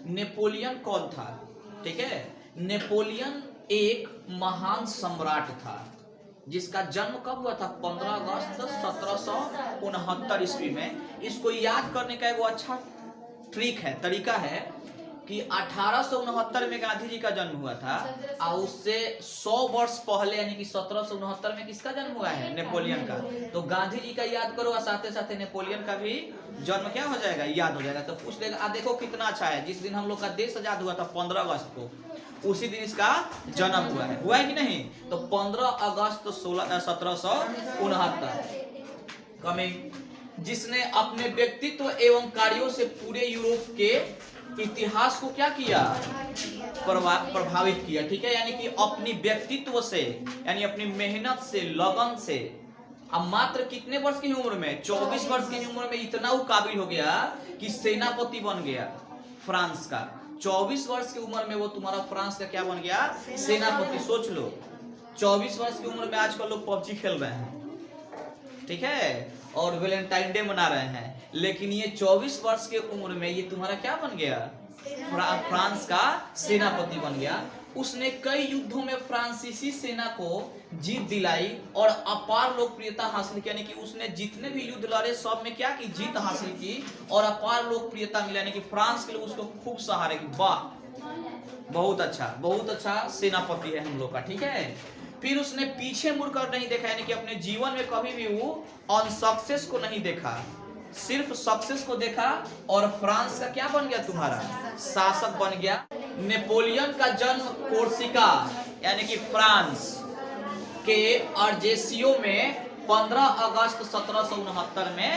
Napoleon कौन था? ठीक है, नेपोलियन एक महान सम्राट था जिसका जन्म कब हुआ था? 15 अगस्त 1769 ईस्वी में। इसको याद करने का एक अच्छा ट्रिक है, तरीका है कि 1869 में गांधी जी का जन्म हुआ था और उससे 100 वर्ष पहले यानी कि 1769 में किसका जन्म हुआ है? नेपोलियन का। तो गांधी जी का याद करो और साथ साथ नेपोलियन का भी जन्म क्या हो जाएगा? याद हो जाएगा। तो पूछ लेगा, देखो कितना अच्छा है, जिस दिन हम लोग का देश आजाद हुआ था 15 अगस्त को, उसी दिन इसका जन्म हुआ है कि नहीं? तो 15 अगस्त 1769 कमिंग, जिसने अपने व्यक्तित्व एवं कार्यों से पूरे यूरोप के इतिहास को क्या किया? प्रभावित किया। ठीक है, यानी कि अपनी व्यक्तित्व से, यानी अपनी मेहनत से, लगन से, अब मात्र कितने वर्ष की उम्र में? 24 वर्ष की उम्र में इतना वो काबिल हो गया कि सेनापति बन गया फ्रांस का। 24 वर्ष की उम्र में वो तुम्हारा फ्रांस का क्या बन गया? सेनापति। सोच लो, 24 वर्ष की उम्र में आजकल लोग पबजी खेल रहे हैं, ठीक है, और वैलेंटाइन डे मना रहे हैं, लेकिन ये 24 वर्ष के उम्र में ये तुम्हारा क्या बन गया? फ्रांस का सेनापति बन गया। उसने कई युद्धों में फ्रांसीसी सेना को जीत दिलाई और अपार लोकप्रियता हासिल की, यानी कि उसने जितने भी युद्ध लड़े सब में क्या की? जीत हासिल की और अपार लोकप्रियता मिला, यानी कि फ्रांस के लोग उसको खूब सहारे की। वाह, बहुत अच्छा सेनापति है हम लोग का। ठीक है, फिर उसने पीछे मुड़कर नहीं देखा, यानी कि अपने जीवन में कभी भी वो अनसक्सेस को नहीं देखा, सिर्फ सक्सेस को देखा और फ्रांस का क्या बन गया? तुम्हारा शासक बन गया। नेपोलियन का जन्म कोर्सिका यानी कि फ्रांस के अर्जेसियो में 15 अगस्त 1769 में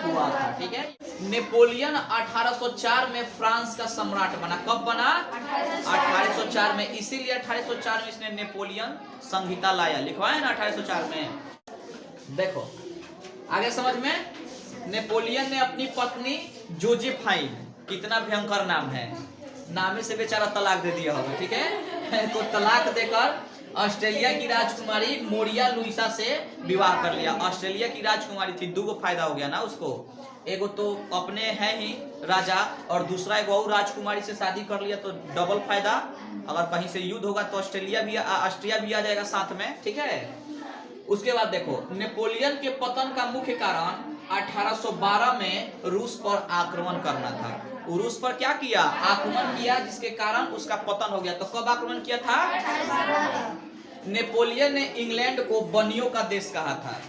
हुआ था। ठीक है, नेपोलियन 1804 में फ्रांस का सम्राट बना। कब बना? 1804 में। इसीलिए 1804 में इसने नेपोलियन संहिता लाया, लिखवाया ना 1804 में। देखो आगे समझ में, नेपोलियन ने अपनी पत्नी जोजेफाइन, कितना भयंकर नाम है, नामे से बेचारा तलाक दे दिया होगा। ठीक है, तो तलाक देकर ऑस्ट्रेलिया की राजकुमारी मोरिया लुइसा से विवाह कर लिया। ऑस्ट्रेलिया की राजकुमारी थी, दो फायदा हो गया ना उसको, एगो तो अपने है ही राजा और दूसरा एक और राजकुमारी से शादी कर लिया, तो डबल फायदा। अगर कहीं से युद्ध होगा तो ऑस्ट्रिया भी आ जाएगा साथ में। ठीक है, उसके बाद देखो, नेपोलियन के पतन का मुख्य कारण 1812 में रूस पर आक्रमण करना था। रूस पर क्या किया? आक्रमण किया, जिसके कारण उसका पतन हो गया। तो कब आक्रमण किया था? नेपोलियन ने इंग्लैंड को बनियों का देश कहा था।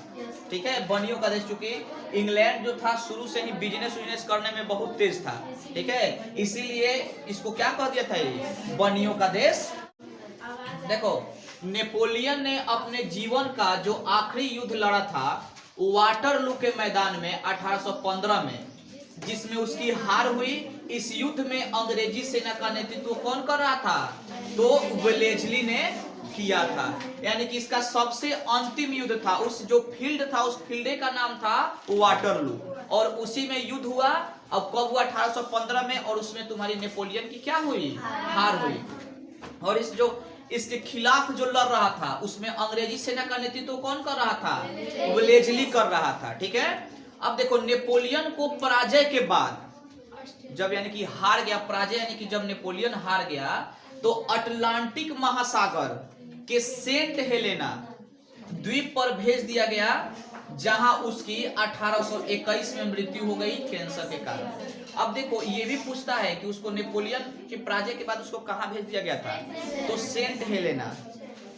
ठीक है, बनियों का देश, चूंकि इंग्लैंड जो था शुरू से ही बिजनेस करने में बहुत तेज था। ठीक है, इसीलिए इसको क्या कह दिया था? ये बनियों का देश। देखो, नेपोलियन ने अपने जीवन का जो आखिरी युद्ध लड़ा था वाटरलू के मैदान में 1815 में, जिसमें उसकी हार हुई। इस युद्ध में अंग्रेजी सेना का नेतृत्व कौन कर रहा था? तो वेलेस्ली ने किया था, यानी कि इसका सबसे अंतिम युद्ध था। उस जो फील्ड था, उस फील्ड का नाम था वाटरलू, और उसी में युद्ध हुआ। अब कब हुआ? 1815 में, और उसमें तुम्हारी नेपोलियन की क्या हुई? हार हुई। और इस जो इसके खिलाफ जो लड़ रहा था उसमें अंग्रेजी सेना का नेतृत्व कौन कर रहा था? वेलेस्ली कर रहा था। ठीक है, अब देखो, नेपोलियन को पराजय के बाद, जब यानी कि हार गया, पराजय यानी कि जब नेपोलियन हार गया, तो अटलांटिक महासागर के सेंट हेलेना द्वीप पर भेज दिया गया, जहां उसकी 1821 में मृत्यु हो गई कैंसर के कारण। अब देखो, ये भी पूछता है कि उसको नेपोलियन के पराजय के बाद उसको कहां भेज दिया गया था? तो सेंट हेलेना।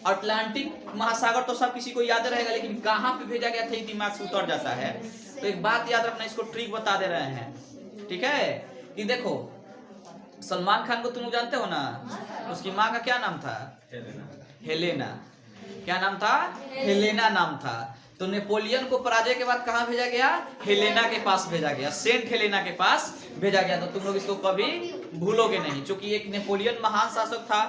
अटलांटिक महासागर तो सब किसी को याद रहेगा, लेकिन कहां पे भेजा गया था ये दिमाग से उतर जाता है। तो एक बात याद रखना, इसको ट्रिक बता दे रहे हैं। ठीक है, कि देखो, सलमान खान को तुम जानते हो ना, उसकी माँ का क्या नाम था? हेलेना। क्या नाम था? हेलेना नाम था। तो नेपोलियन को पराजय के बाद कहां भेजा गया? हेलेना के पास भेजा गया, सेंट हेलेना के पास भेजा गया। तो तुम लोग इसको कभी भूलोगे नहीं, क्योंकि एक नेपोलियन महान शासक था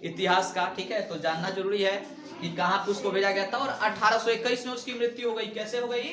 इतिहास का। ठीक है, तो जानना जरूरी है कि कहां पे उसको भेजा गया था। और 1821 में उसकी मृत्यु हो गई। कैसे हो गई?